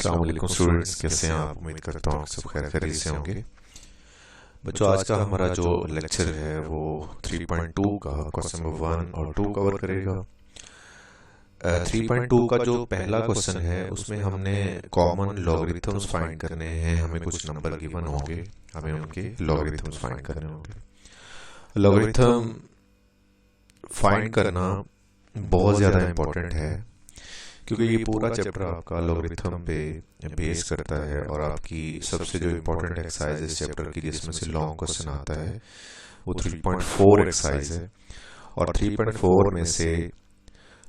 अस्सलाम वालेकुम स्टूडेंट्स, कैसे हैं आप? उम्मीद करता हूँ सब खैर खैरियत से होंगे। बच्चों, आज का हमारा जो लेक्चर है वो 3.2 का क्वेश्चन नंबर 1 और 2 कवर करेगा। 3.2 का जो पहला क्वेश्चन है उसमें हमने कॉमन लॉगरिथम्स फाइंड करने हैं। हमें कुछ नंबर गिवन होंगे, हमें उनके लॉगरिथम्स फाइंड करने होंगे। लॉगरिथम फाइंड करना बहुत ज़्यादा इम्पोर्टेंट है क्योंकि ये पूरा चैप्टर आपका लॉगरिथम पे बेस करता है और आपकी सबसे जो इम्पोर्टेंट एक्सरसाइज इस चैप्टर की जिसमें से लॉन्ग क्वेश्चन आता है वो 3.4 एक्सरसाइज है। और 3.4 में से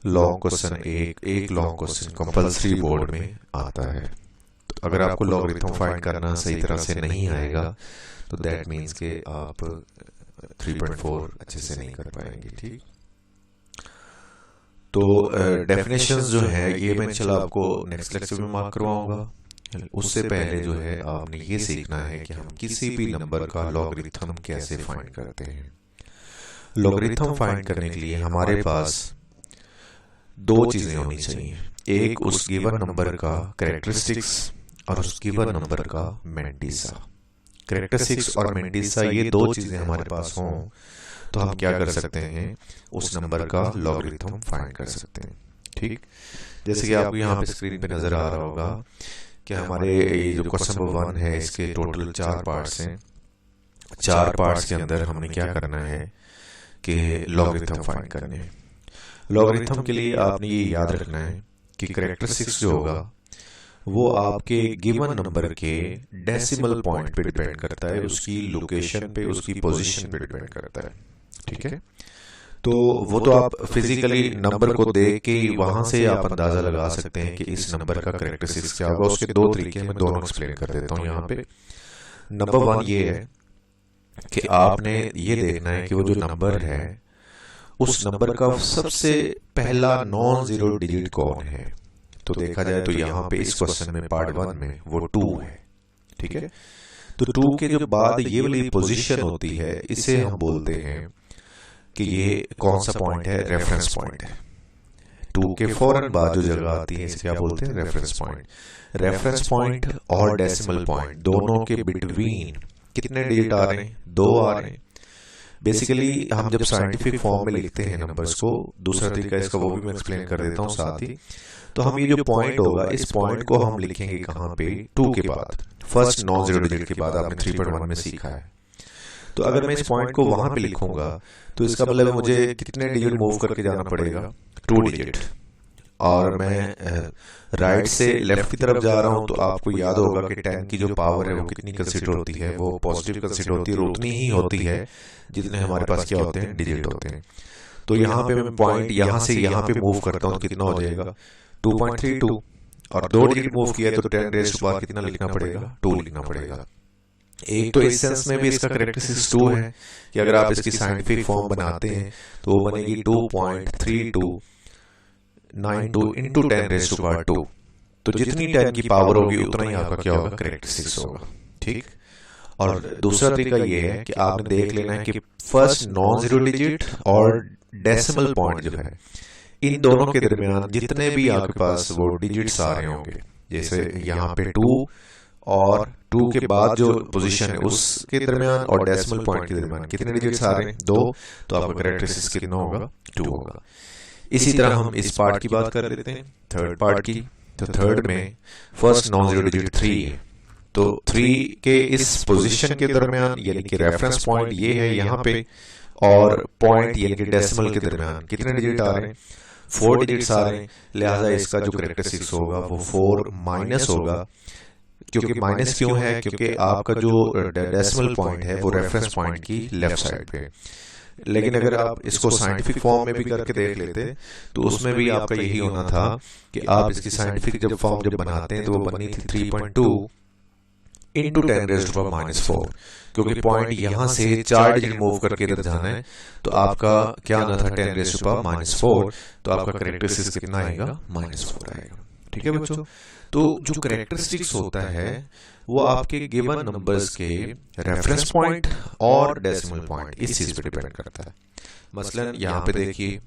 लॉन्ग क्वेश्चन एक लॉन्ग क्वेश्चन कंपलसरी बोर्ड में आता है। तो अगर आपको लॉगरिथम फाइंड करना सही तरह से नहीं आएगा तो दैट मीन्स के आप 3.4 अच्छे से नहीं कर पाएंगे। ठीक, तो डेफिनेशंस जो है ये मैं चला आपको नेक्स्ट लेक्चर में मार्क करवाऊंगा। उससे पहले जो है आपने ये सीखना है कि हम किसी भी नंबर का लॉगरिथम कैसे फाइंड करते हैं। लॉगरिथम फाइंड करने के लिए हमारे पास दो चीजें होनी चाहिए, एक उस गिवन नंबर का कैरेक्टरिस्टिक्स और उस गिवन नंबर का मेंडिसा। कैरेक्टरिस्टिक्स और मेंडिसा ये दो चीजें हमारे पास हों तो हम क्या कर सकते हैं, उस नंबर का लॉगरिथम फाइंड कर सकते हैं। ठीक, जैसे कि आपको यहाँ पे स्क्रीन पे नजर आ रहा होगा कि हमारे ये जो क्वेश्चन नंबर 1 है इसके टोटल 4 पार्ट्स हैं। 4 पार्ट्स के अंदर हमने क्या करना है कि लॉगरिथम फाइंड करने हैं। लॉगरिथम के लिए आपने ये याद रखना है कि कैरेक्टरिस्टिक्स जो होगा वो आपके गिवन नंबर के डेसिमल पॉइंट पे डिपेंड करता है, उसकी लोकेशन पे, उसकी पोजीशन पे डिपेंड करता है। ठीक है, तो वो तो आप फिजिकली नंबर को देख के वहां से आप अंदाजा लगा सकते हैं कि इस नंबर का कैरेक्टरिस्टिक्स क्या होगा। उसके दो तरीके मैं दोनों एक्सप्लेन कर देता हूँ यहाँ पे। नंबर 1 ये है कि आपने ये देखना है कि वो जो नंबर है उस नंबर का सबसे पहला नॉन जीरो डिजिट कौन है। तो देखा जाए तो यहाँ पे इस क्वेश्चन में पार्ट 1 में वो 2 है। ठीक है, तो 2 के जो बाद ये वाली पोजीशन होती है इसे हम बोलते हैं कि ये कौन सा पॉइंट है, रेफरेंस पॉइंट है। 2 के फौरन बाद जो जगह आती है इसे क्या बोलते हैं, रेफरेंस पॉइंट। रेफरेंस पॉइंट और डेसिमल पॉइंट दोनों के बिटवीन कितने डिजिट आ रहे हैं, 2 आ रहे हैं। बेसिकली हम जब साइंटिफिक फॉर्म में लिखते हैं नंबर्स को, दूसरा तरीका इसका वो भी मैं एक्सप्लेन कर देता हूँ साथ ही। तो हम ये जो पॉइंट होगा इस पॉइंट को हम लिखेंगे कहाँ पे, 2 के बाद, फर्स्ट नॉन जीरो डिजिट के बाद। आपने 3.1 में सीखा है। तो अगर मैं इस पॉइंट को वहां पे लिखूंगा तो इसका मतलब मुझे कितने डिजिट मूव करके जाना पड़ेगा, 2 डिजिट। और मैं राइट से लेफ्ट की तरफ जा रहा हूं तो आपको याद होगा कि 10 की जो पावर है वो कितनी कंसीडर होती है, वो पॉजिटिव कंसीडर होती है, और उतनी ही होती है जितने हमारे पास क्या होते हैं, डिजिट होते हैं। तो यहाँ पे मैं पॉइंट यहाँ से यहाँ पे मूव करता हूँ तो कितना हो जाएगा, 2.32। और 2 डिजिट मूव किया तो 10 रेज़ टू पावर कितना लिखना पड़ेगा, 2 लिखना पड़ेगा। एक तो इस सेंस में भी इसका कैरेक्टरिस्टिक्स 2 है कि अगर आप इसकी साइंटिफिक फॉर्म बनाते हैं तो वो बनेगी 2.3292 इंटू 10 रेज़ टू पावर 2। तो जितनी 10 की पावर होगी उतना ही आपका क्या होगा, कैरेक्टरिस्टिक्स होगा। ठीक, और दूसरा तरीका ये है कि आपने देख लेना है कि फर्स्ट नॉन जीरो डिजिट और डेसिमल पॉइंट जो है इन दोनों के दरमियान जितने भी आपके पास वो डिजिट्स आ रहे होंगे, जैसे यहाँ पे 2 और 2 के बाद जो पोजीशन है उसके दरमियान और डेसिमल पॉइंट के दरमियान कितने डिजिट्स आ रहे हैं, 2। तो आपका कैरेक्टरिस्टिक्स कितना होगा, 2 होगा। इसी तरह हम इस पार्ट की बात कर लेते हैं, थर्ड पार्ट की। तो थर्ड में फर्स्ट नॉन जीरो डिजिट 3 है। तो 3 के इस पोजीशन के दरमियान यानी कि रेफरेंस पॉइंट ये है यहाँ पे, और पॉइंट यानी कि डेसिमल के दरमियान कितने डिजिट आ रहे हैं, 4 डिजिट्स आ रहे हैं। लिहाजा इसका जो कैरेक्टरिस्टिक्स होगा वो 4 माइनस होगा। क्योंकि माइनस क्यों है, क्योंकि आपका जो डेसिमल पॉइंट है वो रेफरेंस पॉइंट की लेफ्ट साइड पे है। लेकिन अगर आप इसको साइंटिफिक फॉर्म में भी करके देख लेते तो उसमें भी आपका यही होना था कि आप इसकी साइंटिफिक जब फॉर्म जब बनाते हैं तो वो बनी थी 3.2 इंटू 10 रेज़ टू पावर -4। क्योंकि पॉइंट यहाँ से 4 डिजिट मूव करके इधर जाना है तो आपका क्या आना था, 10 रेज़ टू पावर -4। तो आपका कैरेक्टरिस्टिक्स कितना आएगा, -4 आएगा। ठीक है बच्चों, तो जो कैरेक्टरिस्टिक्स होता है वो आपके गिवन नंबर्स के रेफरेंस पॉइंट और डेसिमल पॉइंट इस चीज पे डिपेंड करता है। मसलन यहाँ पे देखिए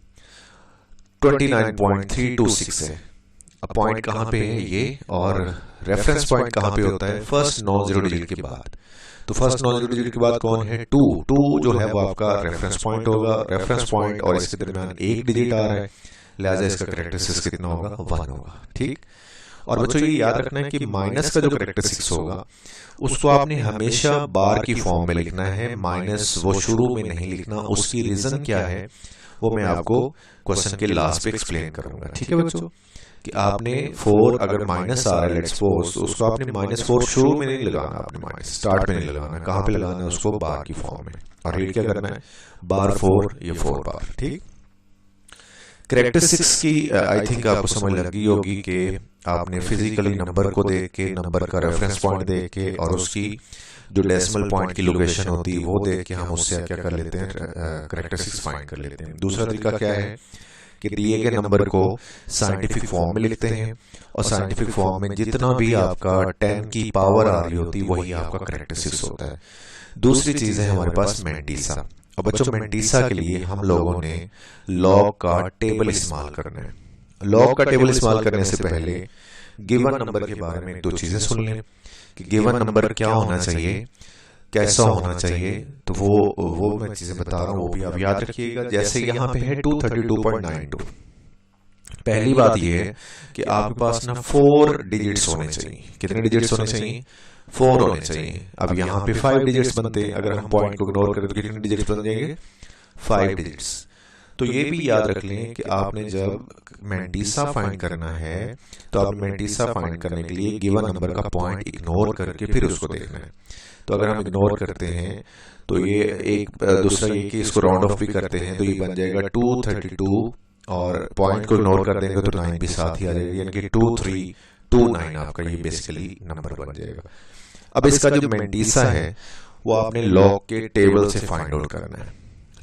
29.326 है अब पॉइंट कहाँ पे है ये, और रेफरेंस पॉइंट कहाँ पे होता है, फर्स्ट नॉन जीरो डिजिट के बाद। तो फर्स्ट नॉन जीरो डिजिट के बाद कौन है, 2 2 जो है वो आपका रेफरेंस पॉइंट होगा। रेफरेंस पॉइंट और इसके दरमियान एक डिजिट आ रहा है, लिहाजा इसका कैरेक्टरिस्टिक्स कितना होगा, 1 होगा। ठीक। और बच्चों ये याद रखना है कि माइनस का जो कैरेक्टरिस्टिक्स होगा उसको आपने हमेशा बार की फॉर्म में लिखना है, माइनस वो शुरू में नहीं लिखना। उसकी रीजन क्या है वो मैं आपको क्वेश्चन के लास्ट पे एक्सप्लेन करूंगा। ठीक है बच्चों, कि आपने 4 अगर माइनस आ रहा है लेट्स सपोज, तो उसको आपने -4 शुरू में नहीं लगाना, आपने माइनस स्टार्ट में नहीं लगाना। कहाँ पे लगाना है उसको, बार की फॉर्म में। और रीड क्या करना है, बार 4, ये 4 बार। ठीक। कैरेक्टरिस्टिक्स की आई थिंक आपको समझ लगी होगी कि आपने फिजिकली नंबर को देख के, नंबर का रेफरेंस पॉइंट देख के, और उसकी जो डेसिमल पॉइंट की लोकेशन होती है वो देख के हम उससे क्या कर लेते हैं, कैरेक्टरिस्टिक्स फाइंड कर लेते हैं। दूसरा तरीका क्या है कि दिए गए नंबर को साइंटिफिक फॉर्म में लिखते हैं, और साइंटिफिक फॉर्म में जितना भी आपका 10 की पावर आ रही होती है वही आपका कैरेक्टरिस्टिक्स होता है। दूसरी चीज है हमारे पास मेंटीसा। और बच्चों मेंटीसा के लिए हम लोगों ने लॉग का टेबल इस्तेमाल करना है। लॉग का टेबल इस्तेमाल करने से पहले गिवन नंबर के बारे में 2 चीजें सुन लें कि गिवन नंबर क्या होना चाहिए, कैसा होना चाहिए। तो वो मैं चीजें बता रहा हूँ, वो भी आप याद रखिएगा। जैसे यहाँ पे है 232.92। पहली बात ये है कि आपके पास ना 4 डिजिट्स होने चाहिए। कितने डिजिट्स होने चाहिए, 4 होने चाहिए। अब यहाँ पे 5 डिजिट्स बनते हैं, अगर हम पॉइंट को इग्नोर करें तो कितने डिजिट्स बन जाएंगे, 5 डिजिट्स। तो ये भी याद रख लें कि आपने जब मेंटीसा फाइंड करना है तो आप मेंटीसा फाइंड करने के लिए गिवन नंबर का पॉइंट इग्नोर करके फिर उसको देखना है। तो अगर हम इग्नोर करते हैं तो ये एक दूसरा ये कि इसको राउंड ऑफ भी करते हैं तो ये बन जाएगा 232, और पॉइंट को इग्नोर कर देंगे तो 9 भी साथ ही आ जाएगी, यानी कि 2329 आपका ये बेसिकली नंबर बन जाएगा। अब इसका जो मेंटीसा है वो आपने लॉग के टेबल से फाइंड आउट करना है।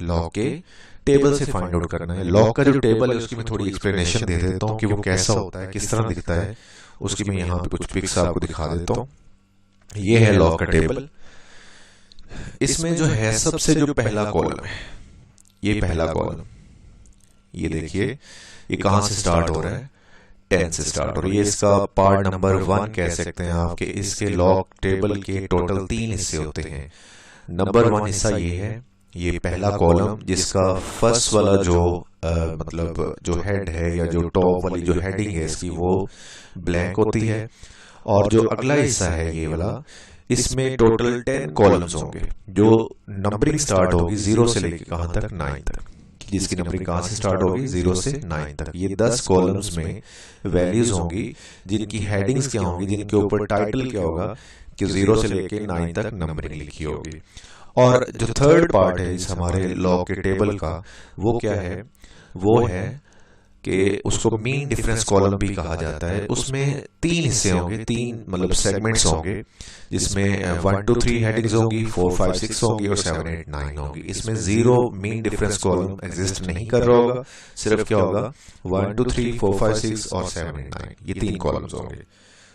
लॉग के टेबल से फाइंड आउट करना है। लॉग का जो टेबल है उसकी मैं थोड़ी एक्सप्लेनेशन दे देता हूँ कि वो कैसा होता है, किस तरह दिखता है। उसकी मैं यहाँ पे कुछ पिक्स आपको दिखा देता हूँ। ये है लॉग का टेबल। इसमें जो है सबसे जो पहला कॉलम है, ये पहला कॉलम, ये देखिए ये कहां से स्टार्ट हो रहा है, 10 से स्टार्ट हो रहा है। ये इसका पार्ट नंबर 1 कह सकते हैं आपके। इसके लॉग टेबल के टोटल 3 हिस्से होते हैं। नंबर 1 हिस्सा ये है, ये पहला कॉलम जिसका फर्स्ट वाला जो मतलब जो हेड है या जो टॉप वाली जो हेडिंग है इसकी वो ब्लैंक होती है। और जो अगला हिस्सा है ये वाला, इसमें टोटल 10 कॉलम्स होंगे। जो नंबरिंग स्टार्ट होगी 0 से लेकर कहां तक, 9 तक। जिसकी नंबरिंग कहां से स्टार्ट होगी, 0 से 9 तक। ये 10 कॉलम्स में वैल्यूज होंगी जिनकी हेडिंग्स क्या होंगी, जिनके ऊपर टाइटल क्या होगा कि 0 से लेकर 9 तक नंबरिंग लिखी होगी। और जो थर्ड पार्ट है इस हमारे लॉग के टेबल का, वो क्या है, वो है कि उसको मीन डिफरेंस कॉलम भी कहा जाता है। उसमें 3 हिस्से होंगे, 3 मतलब सेगमेंट्स होंगे, जिसमें 1 2 3 हेडिंग्स होंगी, 4 5 6 होंगी और 7 8 9 होगी। इसमें 0 मीन डिफरेंस कॉलम एग्जिस्ट नहीं कर रहा होगा, सिर्फ क्या होगा 1 2 3 4 5 6 और 7 8 9, ये 3 कॉलम्स होंगे।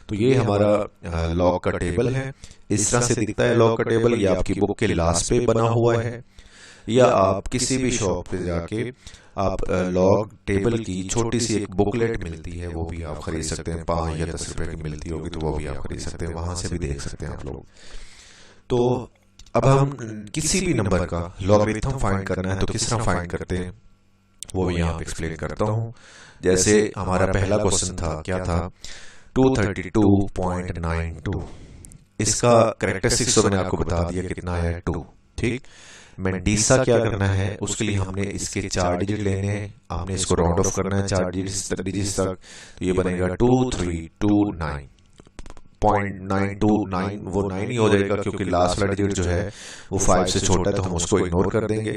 तो ये हमारा लॉग का टेबल है। इस तरह से दिखता है लॉग का टेबल। ये आपकी बुक के लास्ट पे बना हुआ है, या आप किसी भी शॉप पे जाके आप लॉग टेबल की छोटी सी एक बुकलेट मिलती है, वो भी आप खरीद सकते हैं। 5 या 10 रुपए की मिलती होगी तो वो भी आप खरीद सकते हैं, वहां से भी देख सकते हैं आप लोग। तो अब हम किसी भी नंबर का लॉगरिथम फाइंड करना है तो किस तरह फाइंड करते हैं वो भी यहाँ पे एक्सप्लेन करता हूँ। जैसे हमारा पहला क्वेश्चन था, क्या था, 232.92। इसका कैरेक्टरिस्टिक्स तो मैंने आपको बता दिया कितना है, 2। ठीक। मेंटीसा क्या करना है, उसके लिए हमने इसके 4 डिजिट लेने हैं, हमने इसको राउंड ऑफ करना है 4 डिजिट्स तक। तो ये बनेगा 2329.929। वो 9 ही हो जाएगा क्योंकि लास्ट वाला डिजिट जो है वो 5 से छोटा है तो हम उसको इग्नोर कर देंगे।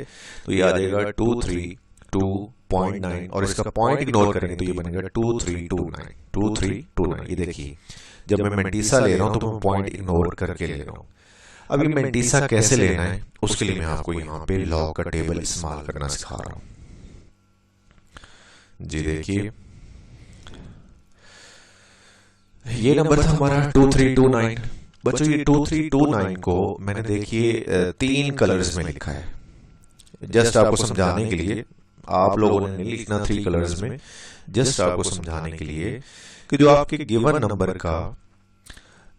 तो ये आ जाएगा 232.9 और इसका पॉइंट इग्नोर करेंगे तो ये बनेगा 2329। ये देखिए जब मैं मेंटीसा ले रहा हूं तो मैं पॉइंट इग्नोर करके ले रहा हूं। अभी मेंटीसा कैसे लेना है उसके लिए मैं आपको यहाँ पे लॉग का टेबल इस्तेमाल करना सिखा रहा हूं। जी देखिए ये नंबर था हमारा 2329। बच्चों ये 2329 को मैंने देखिए 3 कलर्स में लिखा है। जस्ट आपको समझाने के लिए आप लोगों ने नहीं लिखना 3 कलर्स में, जस्ट आपको समझाने के लिए कि जो आपके गिवन नंबर का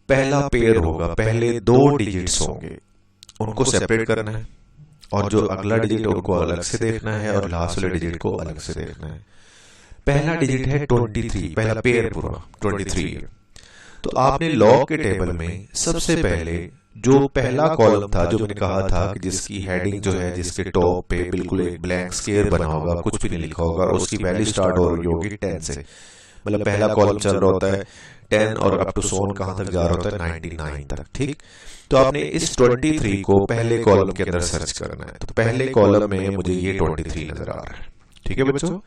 पहला पेयर होगा, पहले 2 डिजिट्स होंगे, उनको सेपरेट करना है, और जो अगला डिजिट उनको अलग से देखना है और लास्ट वाले डिजिट को अलग से देखना है। पहला डिजिट है 23, पहला पेयर पूरा 23 है। तो आपने लॉग के टेबल में सबसे पहले जो पहला कॉलम था, जो मैंने कहा था कि जिसकी हेडिंग जो है, जिसके टॉप पे बिल्कुल एक ब्लैंक स्क्वायर बना होगा, कुछ भी नहीं लिखा होगा, और उसकी वैल्यू स्टार्ट हो रही होगी 10 से, मतलब पहला कॉलम चल रहा होता है 10 और अप टू सोन कहां तक जा रहा होता है 99 तक, ठीक। तो आपने इस 23 को पहले कॉलम के अंदर सर्च करना है। तो पहले कॉलम में मुझे ये 23 नजर आ रहा है, ठीक है बच्चों,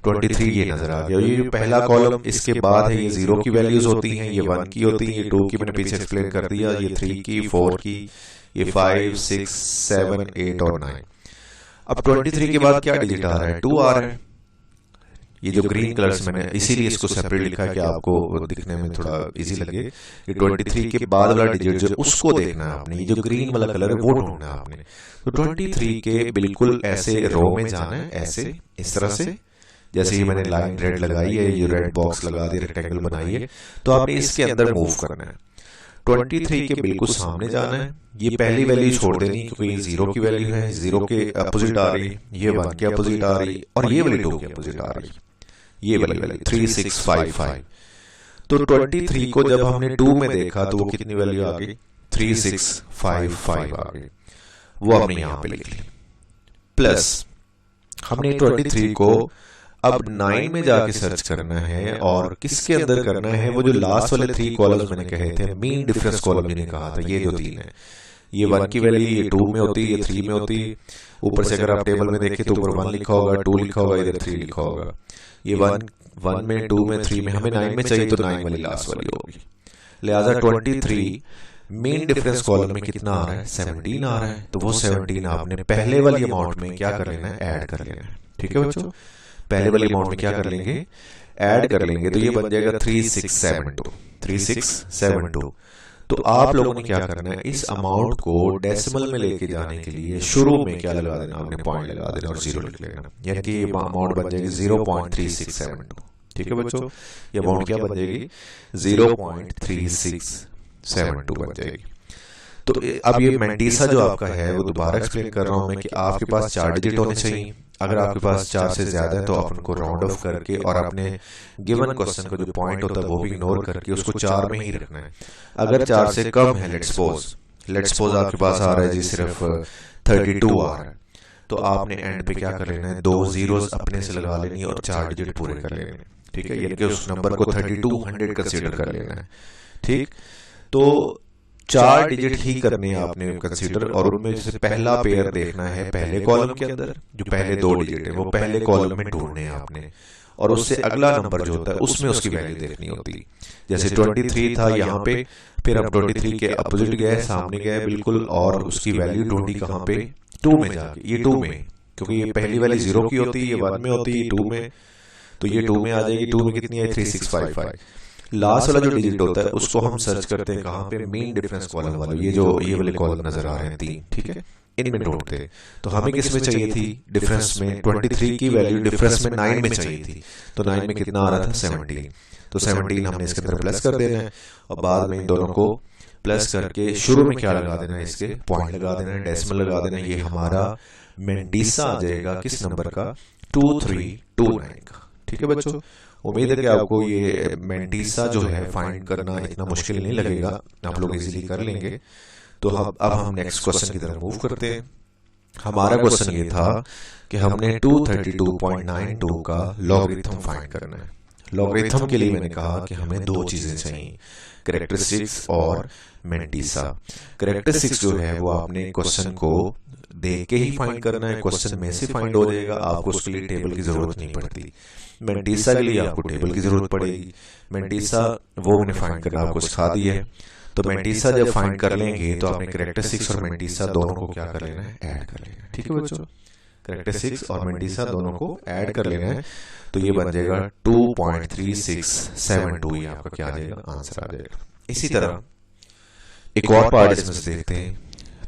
23 ये नजर आ गया। ये पहला कॉलम, इसके बाद है ये 0 की वैल्यूज होती हैं, ये 1 की होती हैं, ये 2 की मैंने पीछे एक्सप्लेन कर दिया, ये 3 की, 4 की, ये 5, 6, 7, 8 और 9। अब 23 के बाद क्या डिजिट आ रहा है, 2 आ रहा है। ये जो ग्रीन कलर से मैंने इसीलिए इसको सेपरेट लिखा है कि आपको दिखने में थोड़ा इजी लगे कि 23 के बाद वाला डिजिट जो उसको देखना है आपने, ये जो ग्रीन वाला कलर है वो ढूंढना है आपने। तो 23 के बिल्कुल ऐसे रो में जाना है, ऐसे इस तरह से, जैसे ही मैंने लाइन रेड लगाई है, ये रेड बॉक्स लगा दिया, रेक्टेंगल बनाई है, तो आपने इसके अंदर मूव करना है। 23 के बिल्कुल सामने जाना है, ये पहली वैल्यू छोड़ देनी क्योंकि ये 0 की वैल्यू है, 0 के अपोजिट आ रही, ये 1 के अपोजिट आ रही, और ये वाली 2 के अपोजिट आ रही, ये वाली वैल्यू 3655। तो 23 को जब हमने 2 में देखा तो वो कितनी वैल्यू आ गई, 3655 आ गई, वो हमने यहां पे लिख ली। प्लस हमने 23 को अब 9 में जाके सर्च करना है, और किसके अंदर करना है, वो जो लास्ट वाले 3 कॉलम्स मैंने कहे थे, मीन डिफरेंस कॉलम मैंने कहा था, ये जो 3 है, ये 1 की वैल्यू ये 2 में होती है, ये 3 में होती है। ऊपर से अगर आप टेबल में देखें तो ऊपर 1 लिखा होगा, 2 लिखा होगा, इधर 3 लिखा होगा। ये 1 में, 2 में, 3 में, हमें 9 में चाहिए तो 9 वाली लास्ट वाली होगी। लिहाजा 23 मेन डिफरेंस कॉलम में कितना आ रहा है, 17 आ रहा है। तो वो 17 आपने पहले वाली अमाउंट में क्या कर लेना है, ऐड कर लेना है, ठीक है बच्चों। पहले वाली अमाउंट में क्या कर लेंगे, ऐड कर लेंगे, तो ये बन जाएगा 3672। तो आप लोगों ने क्या करना है, इस अमाउंट को डेसिमल में लेके जाने के लिए शुरू में क्या लगा देना, आपने पॉइंट लगा देना और 0 लिख लेना, यानी कि ये अमाउंट बन जाएगी 0.3672, ठीक है बच्चों। ये अमाउंट क्या बन जाएगी, 0.3672 बन जाएगी। तो अब ये मेंटीसा जो आपका है वो दोबारा एक्सप्लेन कर रहा हूं मैं कि आपके पास 4 डिजिट होने चाहिए। अगर आपके पास 4 से ज्यादा है तो आप उनको राउंड ऑफ करके और अपने गिवन क्वेश्चन का जो पॉइंट होता है वो भी इग्नोर करके उसको 4 में ही रखना है। अगर 4 से कम है, लेट्स सपोज आपके पास आ रहा है जी सिर्फ 32 आ रहा है, तो आपने एंड पे क्या कर लेना है, 2 जीरोस अपने से लगा लेनी है और 4 डिजिट पूरे कर लेने हैं, ठीक है। यानी कि उस नंबर को 3200 कंसीडर कर लेना है, ठीक। तो 4 डिजिट ही करने हैं आपने कंसीडर, और उनमें जैसे पहला पेयर देखना है पहले कॉलम के अंदर, जो पहले 2 डिजिट है वो पहले कॉलम में ढूंढने हैं आपने, और उससे अगला नंबर जो होता है उसमें उसकी वैल्यू देखनी होती। जैसे 23 था यहाँ पे, फिर अब 23 के अपोजिट गए, सामने गए बिल्कुल, और उसकी वैल्यू ढूंढी कहाँ पे, 2 में जाके, ये 2 में, क्योंकि ये पहली वाली 0 की होती है, ये 1 में होती है, 2 में, तो ये 2 में आ जाएगी। 2 में कितनी है, 3655। लास्ट वाला जो डिजिट होता है उसको हम सर्च करते हैं कहाँ पे, मेन डिफरेंस कॉलम वाले, ये वाले कॉलम नजर आ रहे हैं 3, ठीक है, इनमें ढूंढते हैं। तो हमें किस में चाहिए थी, डिफरेंस में, 23 की वैल्यू डिफरेंस में 9 में चाहिए थी, तो 9 में कितना आ रहा था, 17। तो 17 हमने इसके अंदर प्लस कर देना है, और बाद में इन दोनों को प्लस करके शुरू में क्या लगा देना है, इसके पॉइंट लगा देना है, डेसिमल लगा देना है। ये हमारा मेंटीसा आ जाएगा किस नंबर का, 2329 का, ठीक है बच्चों। उम्मीद है कि आपको ये मेंटीसा जो है फाइंड करना इतना मुश्किल नहीं लगेगा, आप लोग इजीली कर लेंगे। तो अब हम नेक्स्ट क्वेश्चन की तरफ मूव करते हैं। हमारा क्वेश्चन ये था कि हमने 232.92 का लॉगरिथम फाइंड करना है। लॉगरिथम के लिए मैंने कहा कि हमें 2 चीजें चाहिए, कैरेक्टरिस्टिक्स और मेंटीसा। कैरेक्टरिस्टिक्स जो है वो आपने क्वेश्चन को देख के ही फाइंड करना है, क्वेश्चन में से फाइंड हो जाएगा, आपको उसके लिए टेबल की जरूरत नहीं पड़ती। मेंटीसा के लिए आपको टेबल की जरूरत पड़ेगी। मेंटीसा वो मैंने फाइंड करना आपको सिखा दी है। तो मेंटीसा जब फाइंड कर लेंगे तो आपने कैरेक्टरिस्टिक्स और मेंटीसा दोनों को क्या कर लेना है, ऐड कर लेना है, ठीक है बच्चों। कैरेक्टरिस्टिक्स और मेंटीसा दोनों को ऐड कर लेना है, तो ये बन जाएगा 2.3672, ये आपका क्या आ जाएगा, आंसर आ जाएगा। इसी तरह एक और पार्ट इसमें से देखते हैं,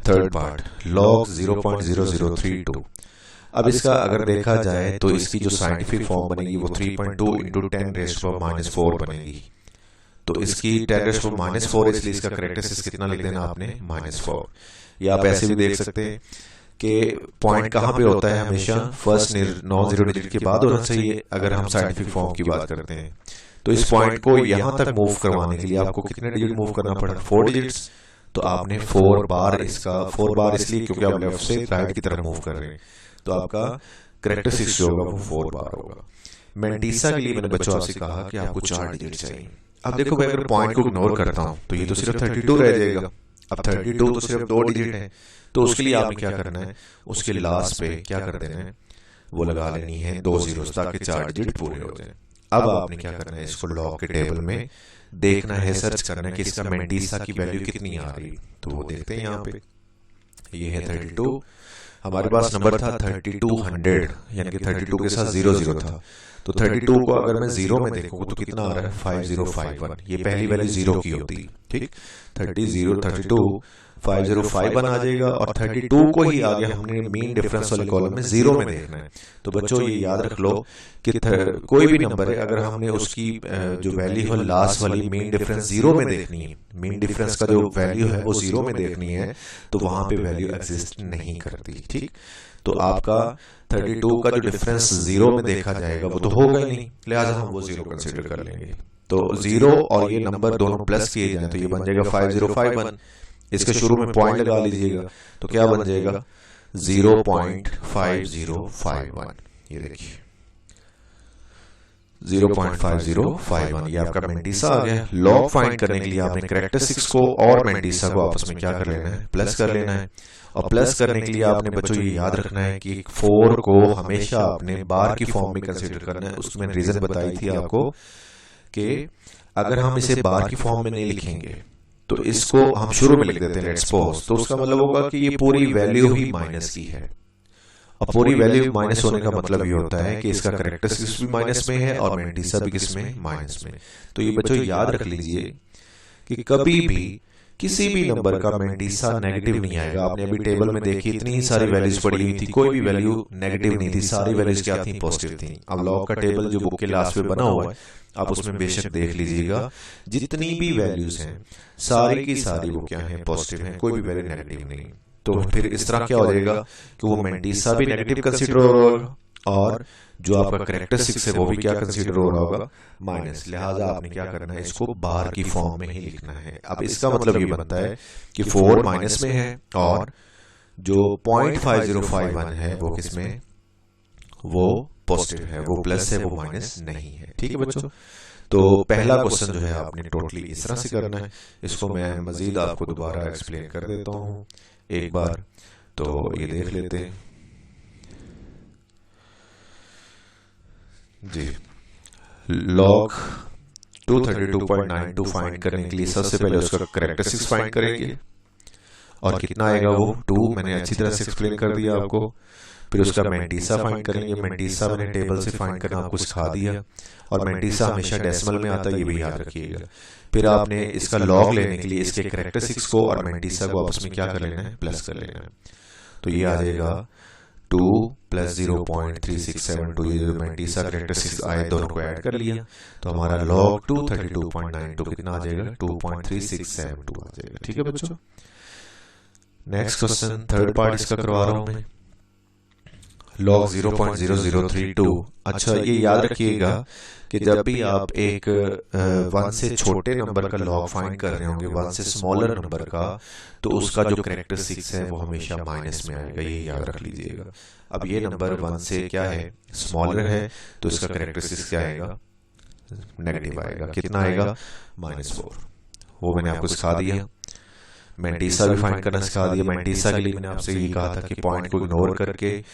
थर्ड पार्ट, लॉग 0.0032। अब इसका अगर देखा जाए तो इसकी जो साइंटिफिक फॉर्म बनेगी वो 3.2 इंटू 10⁻⁻⁴ बनेगी। तो इसकी 10⁻⁻⁴ इसलिए इसका करेक्टरिस्टिक्स कितना लिख देना आपने -4। या आप ऐसे भी देख सकते हैं कि पॉइंट कहाँ पे होता है, हमेशा फर्स्ट नॉन जीरो डिजिट के बाद होना चाहिए अगर हम साइंटिफिक फॉर्म की बात करते हैं। तो इस पॉइंट को यहाँ तक मूव करवाने के लिए आपको कितने डिजिट मूव करना पड़ा, 4 डिजिट्स। तो आपने 4 बार इसका 4 बार इसलिए क्योंकि आप लेफ्ट से राइट की तरफ मूव कर रहे हैं, तो आपका करेक्टरिस्टिक्स जो होगा वो 4 बार होगा। मैंटीसा के लिए मैंने बच्चों आपसे कहा कि आपको 4 डिजिट चाहिए। अब देखो भाई, अगर पॉइंट को इग्नोर करता हूं तो ये तो सिर्फ 32 रह जाएगा। अब 32 तो सिर्फ 2 डिजिट है, तो उसके लिए आपने क्या करना है, उसके लास्ट पे क्या कर देना है, वो लगा लेनी है 2 जीरोस ताकि 4 डिजिट पूरे हो जाए। अब आपने क्या करना है, इसको लॉग के टेबल में देखना है, सर्च करना है कि इसका मैंटीसा की वैल्यू कितनी आ रही। तो वो देखते हैं यहाँ पे, ये है 32, हमारे पास नंबर था 3200, यानी कि 32 के साथ 00 था। तो 32 को अगर मैं 0 में देखूँ तो कितना आ रहा है, 5051। ये पहली वैल्यू 0 की होती, ठीक। 32 5051 आ जाएगा, और 32 को ही आगे हमने मीन डिफरेंस वाले कॉलम में 0 में देखना है। तो बच्चों ये याद रख लो कि कोई भी नंबर है, अगर हमने उसकी जो वैल्यू है लास्ट वाली मीन डिफरेंस 0 में देखनी है, मीन डिफरेंस का जो वैल्यू है वो 0 में देखनी है, तो वहां पे वैल्यू एग्जिस्ट नहीं करती, ठीक। तो आपका 32 का जो डिफरेंस 0 में देखा जाएगा वो तो होगा ही नहीं, लिहाजा हम वो 0 कंसीडर कर लेंगे। तो 0 और ये नंबर दोनों प्लस किए जाए तो ये बन जाएगा 5051। इसके शुरू में पॉइंट लगा लीजिएगा तो क्या बन जाएगा, 0.5051। ये देखिए 0.5051, ये आपका मैंटीसा आ गया। लॉग फाइंड करने के लिए आपने करेक्टरिस्टिक्स को और मैंटीसा को आपस में क्या कर लेना है, प्लस कर लेना है। और प्लस करने के लिए आपने बच्चों ये याद रखना है कि 4 को हमेशा आपने बार की फॉर्म में कंसीडर करना है। उसकी मैंने रीजन बताई थी आपको कि अगर हम इसे बार की फॉर्म में नहीं लिखेंगे तो इसको हम शुरू में लिख देते हैं लेट्स सपोज, तो उसका मतलब होगा कि ये पूरी वैल्यू ही माइनस की है। अब पूरी वैल्यू माइनस होने का मतलब ये होता है कि इसका करेक्टरिस्टिक्स भी माइनस में है और मैंटीसा भी किसमें, माइनस में। तो ये बच्चों याद रख लीजिए कि कभी भी किसी भी नंबर का मैंटीसा नेगेटिव नहीं आएगा। आपने अभी टेबल में देखी इतनी ही सारी वैल्यूज पड़ी हुई थी, कोई भी वैल्यू नेगेटिव नहीं थी, सारी वैल्यूज क्या थी, पॉजिटिव थी। अब लॉग का टेबल जो बुक के लास्ट में बना हुआ है आप उसमें बेशक देख लीजिएगा, जितनी भी वैल्यूज हैं सारी की सारी वो क्या है, पॉजिटिव हैं, कोई भी वैल्यू नेगेटिव नहीं। तो फिर इस तरह क्या हो जाएगा कि वो मैंटीसा भी नेगेटिव कंसीडर हो रहा होगा और जो आपका करेक्टरिस्टिक्स है वो भी क्या कंसीडर हो रहा होगा, माइनस। लिहाजा आपने क्या करना है, इसको बार की फॉर्म में ही लिखना है। अब इसका मतलब ये बनता है कि 4 माइनस में है और जो 0.5051 है वो किसमें, वो पॉजिटिव है, वो प्लस है, वो माइनस नहीं है, ठीक है बच्चों। तो पहला क्वेश्चन जो है आपने टोटली इस तरह से करना है। इसको मैं मजीद आपको दोबारा एक्सप्लेन कर देता हूँ एक बार, तो ये देख लेते हैं जी। लॉग 232.92 फाइंड करने के लिए सबसे पहले उसका करेक्टरिस्टिक्स फाइंड करेंगे और कितना आएगा वो 2, मैंने अच्छी तरह से एक्सप्लेन कर दिया आपको। फिर उसका मैंटीसा फाइंड करेंगे, मैंटीसा मैंने टेबल से फाइंड करना आपको सिखा दिया और मैंटीसा हमेशा डेसिमल में आता है, ये भी याद रखिएगा। फिर आपने इसका लॉग लेने के लिए इसके करेक्टरिस्टिक्स को और मैंटीसा को आपस में क्या कर लेना है, प्लस कर लेना है। तो ये आ जाएगा 2 + 0.3672, ये जो मैंटीसा करेक्टरिस्टिक्स आए दोनों को ऐड कर लिया तो हमारा लॉग 232.92 कितना आ जाएगा, 2.3672 आ जाएगा, ठीक है बच्चों। नेक्स्ट क्वेश्चन थर्ड पार्ट इसका करवा रहा हूं मैं, लॉग 0.0032। अच्छा ये याद रखिएगा कि जब भी आप एक 1 से छोटे नंबर का लॉग फाइंड कर रहे होंगे, 1 से स्मॉलर नंबर का, तो उसका जो करेक्टरिस्टिक्स है वो हमेशा माइनस में आएगा, ये याद रख लीजिएगा। अब ये नंबर 1 से क्या है, स्मॉलर है, तो इसका करेक्टरिस्टिक्स क्या आएगा, नेगेटिव आएगा। कितना आएगा, -4। वो मैंने आपको सिखा दिया। मैंटीसा भी फाइंड करना सिखा दिया। मैंटीसा के लिए मैंने आपसे ये कहा था कि पॉइंट को इग्नोर करके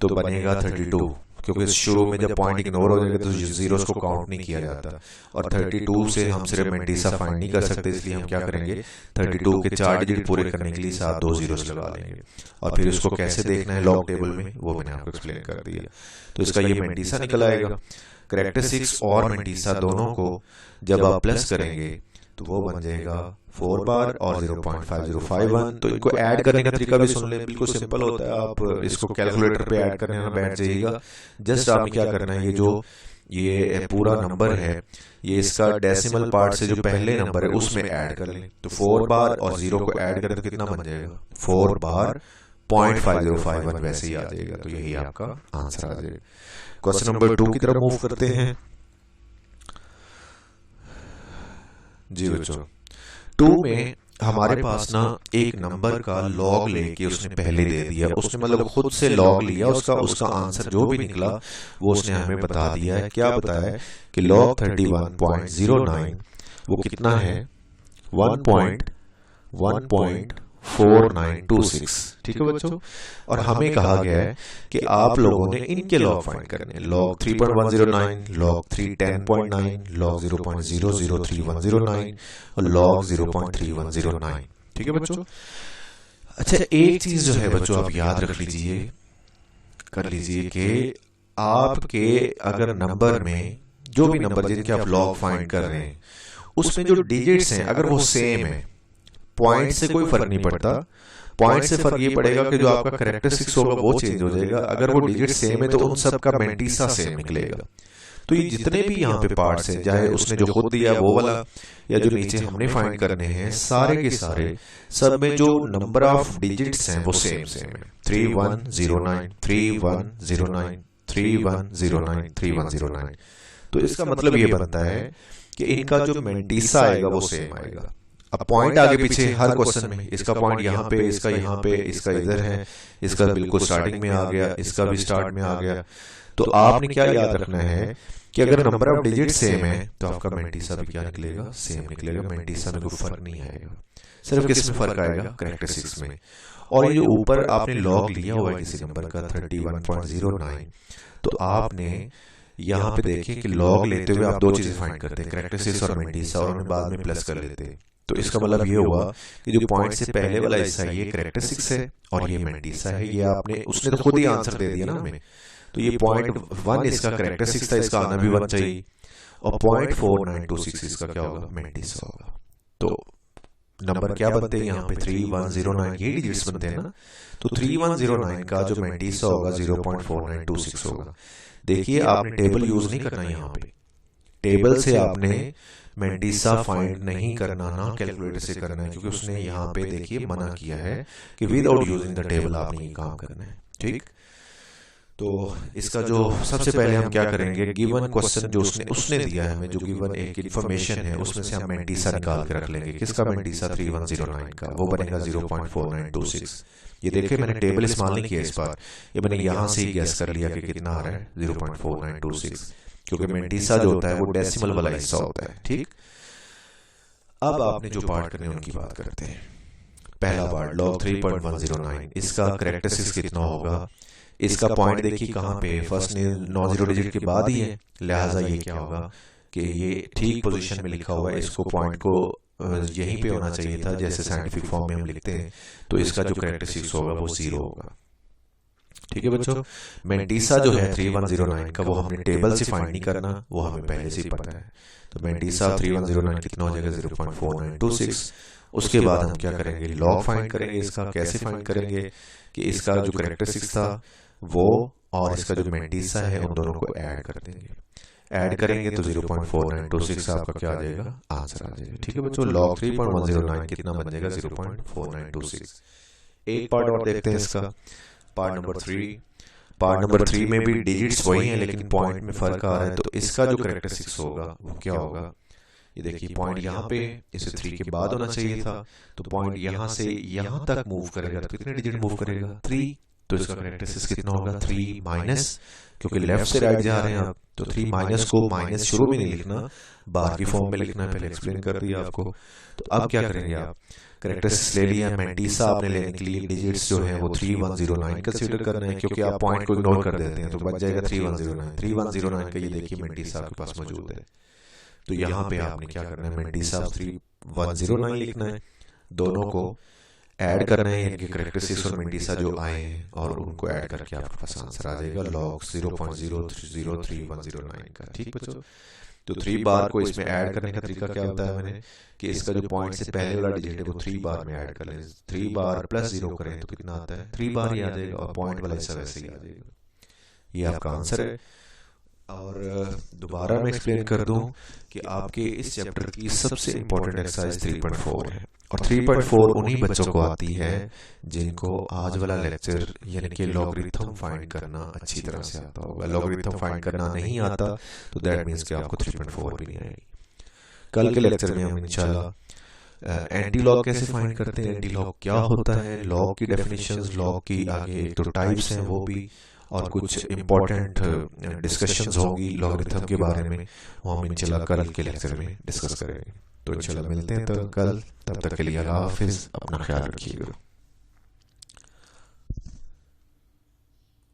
तो बनेगा 32, क्योंकि शुरू में जब पॉइंट इग्नोर हो जाएगा तो जीरोस को काउंट नहीं किया जाता, और 32 से हम सिर्फ मैंटीसा फाइंड नहीं कर सकते, इसलिए हम क्या करेंगे, 32 के 4 डिजिट पूरे करने के लिए साथ 2 जीरोस लगा लेंगे। और फिर उसको कैसे देखना है लॉग टेबल में, वो मैंने आपको एक्सप्लेन कर दिया। तो इसका ये मैंटीसा निकल आएगा। करेक्टरिस्टिक्स और मैंटीसा दोनों को जब आप प्लस करेंगे तो वो बन जाएगा 4 बार और 0.5051। तो इनको ऐड करने का तरीका भी सुन ले, बिल्कुल सिंपल होता है। आप इसको कैलकुलेटर पे ऐड करने ना बैठ जाइएगा। जस्ट आपने क्या करना है, ये पूरा नंबर है, ये इसका डेसिमल पार्ट से जो पहले नंबर है उसमें ऐड कर लें। तो 4 बार और 0 को ऐड करें तो कितना बन जाएगा, 4 बार 0.5051 वैसे ही आ जाएगा। तो यही आपका आंसर आ जाएगा। क्वेश्चन नंबर 2 की तरफ मूव करते हैं जी बच्चों। 2 में हमारे पास ना एक नंबर का लॉग लेके उसने पहले दे दिया, उसने मतलब खुद से लॉग लिया, उसका आंसर जो भी निकला वो उसने हमें बता दिया है। क्या बताया कि log 31.09 वो कितना है, 1.4926। ठीक है बच्चों। और हमें कहा गया है कि आप लोगों ने इनके लॉग फाइंड करने हैं, log 3.109, log 310.9, log 0.003109 और log 0.3109। ठीक है बच्चों। अच्छा, एक चीज जो है बच्चों आप याद रख लीजिए, कर लीजिए कि आपके अगर नंबर में जो भी नंबर जिनके आप लॉग फाइंड कर रहे हैं उसमें जो डिजिट्स हैं अगर वो सेम है, पॉइंट से कोई फर्क नहीं पड़ता। पॉइंट से फर्क ये पड़ेगा कि जो आपका कैरेक्टरिस्टिक्स होगा वो चेंज हो जाएगा। अगर वो डिजिट सेम है तो उन सब का मेंटीसा सेम निकलेगा। तो ये जितने भी यहाँ पे पार्ट्स हैं, चाहे उसने जो खुद दिया वो वाला या जो नीचे हमने फाइंड करने हैं, सारे के सारे सब में जो नंबर ऑफ डिजिट्स हैं वो सेम है। 3109 3109 3109 3109। तो इसका मतलब ये बनता है कि इनका जो मेंटीसा आएगा वो सेम आएगा। अब पॉइंट आगे पीछे हर क्वेश्चन में, इसका पॉइंट यहाँ पे, इसका यहाँ पे, इसका इधर है, इसका बिल्कुल स्टार्टिंग में आ गया, इसका भी स्टार्ट में आ गया। तो आपने क्या याद रखना है कि अगर नंबर ऑफ डिजिट सेम है तो आपका मेंटीसा भी क्या निकलेगा, सेम निकलेगा। मेंटीसा में कोई फर्क नहीं आएगा, सिर्फ किस में फर्क आएगा, कैरेक्टरिस्टिक्स में। और ये जो ऊपर आपने लॉग लिया हुआ है किसी नंबर का 31.09, तो आपने यहाँ पे देखिए कि लॉग लेते हुए आप दो चीजें फाइंड करते हैं, कैरेक्टरिस्टिक्स और मेंटीसा, और उन्हें बाद में प्लस कर लेते हैं। तो इसका मतलब ये हुआ कि जो पॉइंट से पहले वाला हिस्सा ये कैरेक्टरिस्टिक्स है और ये मेंटीसा है। ये आपने, उसने तो खुद ही आंसर दे दिया ना हमें। तो ये 0.1 इसका कैरेक्टरिस्टिक्स था, इसका आना भी 1 चाहिए, और 0.4926 इसका क्या होगा, मेंटीसा होगा। तो नंबर क्या बनते हैं यहाँ पे, 3109, ये डिजिट्स बनते हैं ना। तो 3109 का जो मेंटीसा होगा 0.4926 होगा। देखिए आपने टेबल यूज नहीं करना यहाँ पे, टेबल से आपने मेंटीसा फाइंड नहीं करना, ना कैलकुलेटर से करना है, क्योंकि उसने यहाँ पे देखिए मना किया है कि विदाउट यूजिंग द टेबल आपने ये काम करना है। ठीक, तो इसका जो सबसे पहले हम क्या करेंगे, गिवन क्वेश्चन जो उसने दिया है हमें, जो गिवन एक इन्फॉर्मेशन है उसमें से हम मेंटीसा निकाल के रख लेंगे। किसका मेंटीसा, 3109 का, वो बनेगा 0.4926। ये देखिए मैंने टेबल इस्तेमाल नहीं किया इस बार, ये मैंने यहाँ से ही गैस कर लिया कि कितना आ रहा है, 0.4926, क्योंकि मेंटीसा जो होता है वो डेसिमल वाला हिस्सा होता है। ठीक, अब आपने जो पार्ट करने उनकी बात करते हैं। पहला पार्ट log 3.109, इसका कैरेक्टरिस्टिक्स कितना होगा, इसका पॉइंट देखिए कहाँ पे, फर्स्ट ने 90 डिजिट के बाद ही है, लिहाजा ये क्या होगा कि ये ठीक पोजीशन में लिखा हुआ है, इसको पॉइंट को यहीं पे होना चाहिए था जैसे साइंटिफिक फॉर्म में हम लिखते हैं। तो इसका जो कैरेक्टरिस्टिक्स होगा वो 0 होगा। ठीक है बच्चों। मेंटीसा जो है 3109 का वो हमने टेबल से फाइंड नहीं करना, वो हमें पहले से ही पता है। तो मेंटीसा 3109 कितना हो जाएगा, 0.4926। उसके बाद हम क्या करेंगे, लॉग फाइंड करेंगे। इसका कैसे फाइंड करेंगे कि इसका जो कैरेक्टरिस्टिक्स था वो और इसका जो मेंटीसा है उन दोनों को ऐड कर देंगे। ऐड करेंगे तो 0.4926 आपका क्या आ जाएगा, आंसर आ जाएगा। ठीक है बच्चों, log 3.109 कितना बन जाएगा, 0.4926। एक पार्ट और देखते हैं इसका, पार्ट नंबर 3। पार्ट नंबर 3 में भी डिजिट्स वही हैं लेकिन पॉइंट में फर्क आ रहा है। तो इसका जो कैरेक्टरिस्टिक्स होगा वो क्या होगा, ये देखिए पॉइंट यहाँ पे, इसे 3 के बाद होना चाहिए था। तो पॉइंट यहाँ से यहाँ तक मूव करेगा तो कितने डिजिट मूव करेगा, 3। तो इसका कैरेक्टरिस्टिक्स कितना होगा, 3 माइनस, क्योंकि लेफ्ट से राइट जा रहे हैं आप, तो 3 माइनस को माइनस शुरू में नहीं लिखना, बाहर की फॉर्म में लिखना है, पहले एक्सप्लेन कर दिया आपको। तो अब क्या करेंगे आप, कैरेक्टरिस्टिक्स ले लिया, मेंटीसा आपने लेने के लिए डिजिट्स जो है वो 3109 कंसीडर करना है, क्योंकि आप पॉइंट को इग्नोर कर देते हैं तो बच जाएगा 3109। 3109 का ये देखिए मेंटीसा आपके पास मौजूद है। तो यहाँ पे आपने क्या करना है, मेंटीसा 3109 लिखना है, दोनों को ऐड करना है, इनके कैरेक्टरिस्टिक्स और मेंटीसा जो आए हैं और उनको ऐड करके आपके पास आंसर आ जाएगा log 0.0033109 का। ठीक बच्चों, तो 3 बार को इसमें ऐड करने का तरीका क्या होता है मैंने कि इसका जो पॉइंट से पहले वाला डिजिट है वो 3 बार में ऐड कर लें। 3 बार प्लस 0 करें तो कितना आता है, 3 बार ही आ जाएगा और पॉइंट वाला हिस्सा वैसे ही आ जाएगा। ये आपका आंसर है। और दोबारा मैं एक्सप्लेन कर दूं कि आपके इस चैप्टर की सबसे इंपॉर्टेंट एक्सरसाइज 3.4 है और 3.4 उन्हीं बच्चों को आती है जिनको आज वाला लेक्चर यानी कि लॉगरिथम फाइंड करना अच्छी तरह से आता होगा। लॉगरिथम फाइंड करना नहीं आता तो दैट मीन्स कि आपको 3.4 भी नहीं आएगी। कल के लेक्चर में हम इंशाल्लाह एंटी लॉग कैसे फाइंड करते हैं, एंटी लॉग क्या होता है, लॉग की डेफिनेशंस, लॉग की आगे एक तो टाइप्स हैं वो भी, और कुछ इंपॉर्टेंट डिस्कशंस होंगी लॉगरिथम के बारे में, वो हम इंशाल्लाह कल के लेक्चर में डिस्कस करेंगे। तो इंशाल्लाह मिलते हैं तो कल, तब तक के लिए अल्लाह हाफिज़, अपना ख्याल रखिएगा।